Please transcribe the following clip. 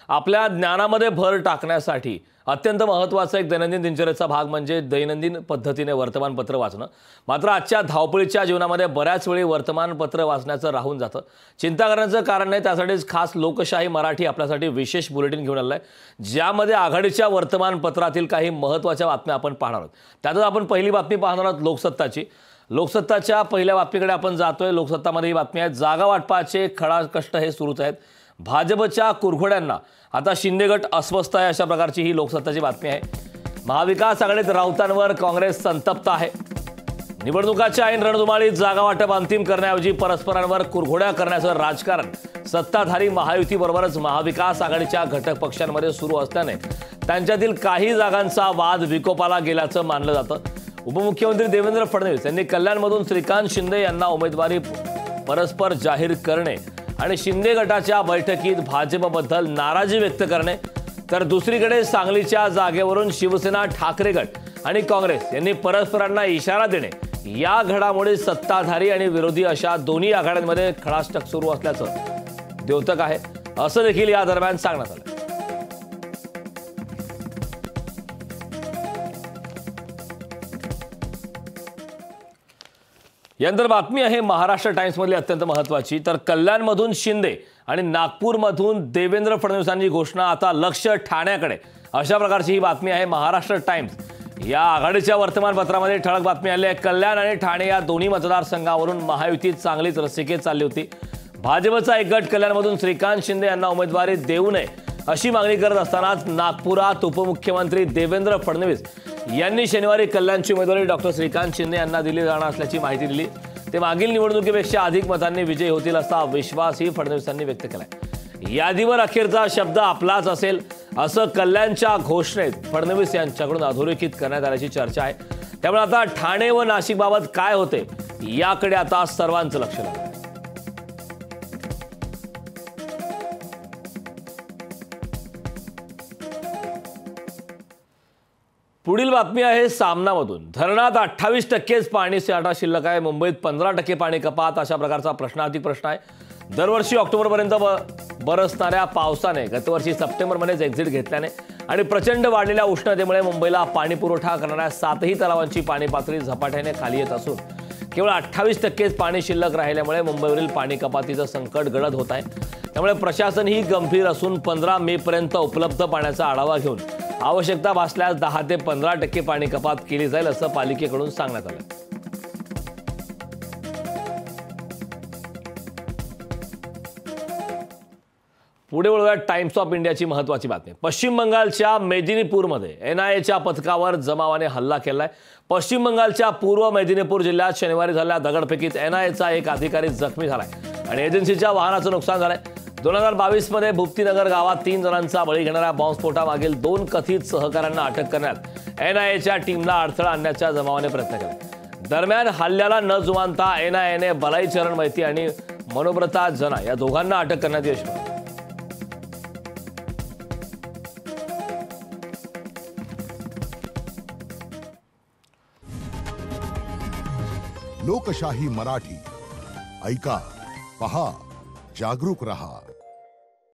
आपल्या ज्ञानामध्ये भर टाकण्यासाठी अत्यंत महत्त्वाचा एक दैनंदिन दिनचर्येचा भाग म्हणजे दैनंदिन पद्धतीने वर्तमानपत्र वाचणं। मात्र आजच्या धावपळीच्या जीवनामध्ये बऱ्याच वेळी वर्तमानपत्र वाचण्याचं राहून जातं। चिंता करण्याचं कारण नाही, त्यासाठीच खास लोकशाही मराठी आपल्यासाठी विशेष बुलेटिन घेऊन आलं आहे, ज्यामध्ये आघाडीच्या वर्तमानपत्रातील काही महत्त्वाच्या बातम्या आपण पाहणार आहोत। त्यातच आपण पहिली बातमी पाहणार आहोत लोकसत्ताची। लोकसत्ताच्या पहिल्या बातमीकडे आपण जातोय। लोकसत्तामध्ये ही बातमी आहे, जागा वाटपाचे खडाकष्ट हे सुरूच आहेत। भाजपच्या कुरघोड्यांना आता शिंदे गट अस्वस्थ आहे, अशा प्रकारची ही लोकसत्ताची बातमी आहे। महाविकास आघाडीत राऊतांवर काँग्रेस संतप्त आहे। निवडणुकाच्या ऐन रणधुमाळीत जागा वाटप अंतिम करण्याऐवजी परस्परांवर कुरघोड्या करण्याचं राजकारण सत्ताधारी महायुतीबरोबरच महाविकास आघाडीच्या घटक पक्षांमध्ये सुरू असल्याने त्यांच्यातील काही जागांचा वाद विकोपाला गेल्याचं मानलं जातं। उपमुख्यमंत्री देवेंद्र फडणवीस यांनी कल्याणमधून श्रीकांत शिंदे यांना उमेदवारी परस्पर जाहीर करणे आणि शिंदे गटाच्या बैठकीत भाजपबद्दल नाराजी व्यक्त करणे, तर दुसरीकडे सांगलीच्या जागेवरून शिवसेना, ठाकरे गट आणि काँग्रेस यांनी परस्परांना इशारा देणे, या घडामोडी सत्ताधारी आणि विरोधी अशा दोन्ही आघाड्यांमध्ये खडाष्टक सुरू असल्याचं द्योतक आहे, असं देखील या दरम्यान सांगण्यात आलं। यानंतर बातमी आहे महाराष्ट्र टाइम्समधली अत्यंत महत्त्वाची। तर कल्याणमधून शिंदे आणि नागपूरमधून देवेंद्र फडणवीसांची घोषणा, आता लक्ष ठाण्याकडे, अशा प्रकारची ही बातमी आहे महाराष्ट्र टाइम्स या आघाडीच्या वर्तमानपत्रामध्ये। ठळक बातमी आली आहे, कल्याण आणि ठाणे या दोन्ही मतदारसंघावरून महायुतीत चांगलीच रस्सीखेच चालली होती। भाजपचा एक गट कल्याणमधून श्रीकांत शिंदे यांना उमेदवारी देऊ नये अशी मागणी करत असतानाच नागपुरात उपमुख्यमंत्री देवेंद्र फडणवीस यांनी शनिवारी कल्याणची उमेदवारी डॉक्टर श्रीकांत शिंदे यांना दिली जाणार असल्याची माहिती दिली। ते मागील निवडणुकीपेक्षा अधिक मतांनी विजयी होतील असा विश्वासही फडणवीसांनी व्यक्त केलाय। यादीवर अखेरचा शब्द आपलाच असेल असं कल्याणच्या घोषणेत फडणवीस यांच्याकडून अधोरेखित करण्यात आल्याची चर्चा आहे। त्यामुळे आता ठाणे व नाशिकबाबत काय होते याकडे आता सर्वांचं लक्ष लागलं। पुढील बातमी आहे सामनामधून। धरणात 28% पाणी साठा शिल्लक आहे, मुंबईत 15% पाणी कपात, अशा प्रकारचा प्रश्नार्थी प्रश्न आहे। दरवर्षी ऑक्टोबरपर्यंत बरसणाऱ्या पावसाने गतवर्षी सप्टेंबरमध्येच एक्झिट घेतल्याने आणि प्रचंड वाढलेल्या उष्णतेमुळे मुंबईला पाणी पुरवठा करणाऱ्या 7ही तलावांची पाणी पातळी झपाट्याने खाली येत असून केवळ 28% पाणी शिल्लक राहिल्यामुळे मुंबईवरील पाणी कपातीचं संकट गडद होत आहे। त्यामुळे प्रशासन ही गंभीर असून 15 मे पर्यंत उपलब्ध पाण्याचा आढावा घेऊन आवश्यकता भासल्यास 10 ते 15% पाणी कपात केली जाईल असं पालिकेकडून सांगण्यात आलं। पुढे वळूया टाइम्स ऑफ इंडियाची महत्त्वाची बातमी। पश्चिम बंगालच्या मेदिनीपूरमध्ये एनआयएच्या पथकावर जमावाने हल्ला केलाय। पश्चिम बंगालच्या पूर्व मेदिनीपूर जिल्ह्यात शनिवारी झालेल्या दगडफेकीत एनआयएचा एक अधिकारी जखमी झालाय आणि एजन्सीच्या वाहनाचं नुकसान झालंय। 2022 मध्ये भुप्तीनगर गावात 3 जणांचा बळी घेणाऱ्या बॉम्बस्फोटामागील 2 कथित सहकाऱ्यांना अटक करण्यात एनआयएच्या टीमला अडथळा आणण्याचा जमावाने प्रयत्न केला। दरम्यान हल्ल्याला न जुमानता एनआयएने बलाईचरण मैती आणि मनोब्रता जना या दोघांना अटक करण्यात यश मिळालं। लोकशाही मराठी ऐका, पहा, जागरूक रहा।